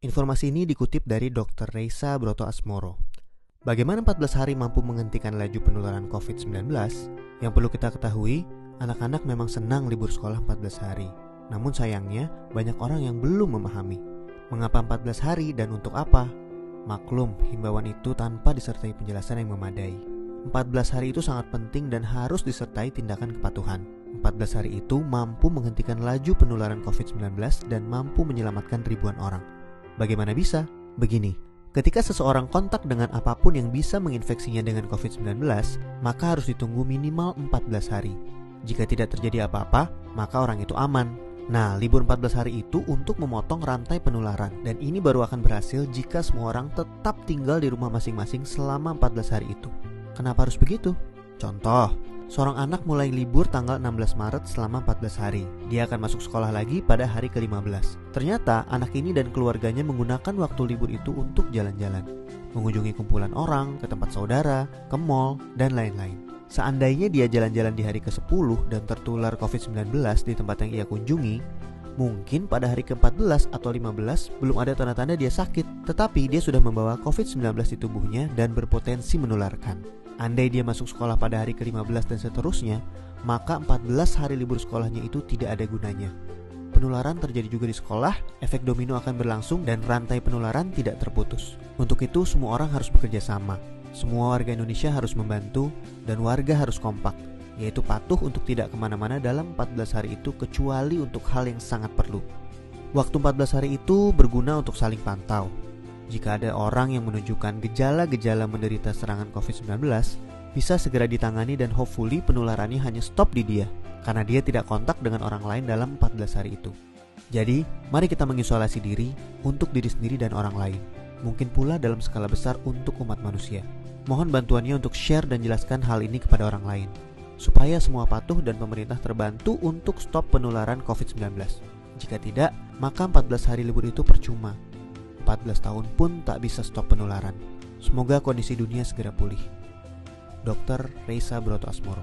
Informasi ini dikutip dari Dr. Reisa Broto Asmoro. Bagaimana 14 hari mampu menghentikan laju penularan COVID-19? Yang perlu kita ketahui, anak-anak memang senang libur sekolah 14 hari. Namun sayangnya, banyak orang yang belum memahami. Mengapa 14 hari dan untuk apa? Maklum, himbauan itu tanpa disertai penjelasan yang memadai. 14 hari itu sangat penting dan harus disertai tindakan kepatuhan. 14 hari itu mampu menghentikan laju penularan COVID-19 dan mampu menyelamatkan ribuan orang. Bagaimana bisa? Begini, ketika seseorang kontak dengan apapun yang bisa menginfeksinya dengan COVID-19, maka harus ditunggu minimal 14 hari. Jika tidak terjadi apa-apa, maka orang itu aman. Nah, libur 14 hari itu untuk memotong rantai penularan, dan ini baru akan berhasil jika semua orang tetap tinggal di rumah masing-masing selama 14 hari itu. Kenapa harus begitu? Contoh, seorang anak mulai libur tanggal 16 Maret selama 14 hari. Dia akan masuk sekolah lagi pada hari ke-15. Ternyata anak ini dan keluarganya menggunakan waktu libur itu untuk jalan-jalan, mengunjungi kumpulan orang, ke tempat saudara, ke mall, dan lain-lain. Seandainya dia jalan-jalan di hari ke-10 dan tertular COVID-19 di tempat yang ia kunjungi, mungkin pada hari ke-14 atau 15 belum ada tanda-tanda dia sakit, tetapi dia sudah membawa COVID-19 di tubuhnya dan berpotensi menularkan. Andai dia masuk sekolah pada hari ke-15 dan seterusnya, maka 14 hari libur sekolahnya itu tidak ada gunanya. Penularan terjadi juga di sekolah, efek domino akan berlangsung dan rantai penularan tidak terputus. Untuk itu semua orang harus bekerja sama. Semua warga Indonesia harus membantu dan warga harus kompak, yaitu patuh untuk tidak kemana-mana dalam 14 hari itu kecuali untuk hal yang sangat perlu. Waktu 14 hari itu berguna untuk saling pantau. Jika ada orang yang menunjukkan gejala-gejala menderita serangan COVID-19, bisa segera ditangani dan hopefully penularannya hanya stop di dia, karena dia tidak kontak dengan orang lain dalam 14 hari itu. Jadi, mari kita mengisolasi diri untuk diri sendiri dan orang lain. Mungkin pula dalam skala besar untuk umat manusia. Mohon bantuannya untuk share dan jelaskan hal ini kepada orang lain, supaya semua patuh dan pemerintah terbantu untuk stop penularan COVID-19. Jika tidak, maka 14 hari libur itu percuma. 14 tahun pun tak bisa stop penularan. Semoga kondisi dunia segera pulih. Dr. Reisa Broto Asmoro.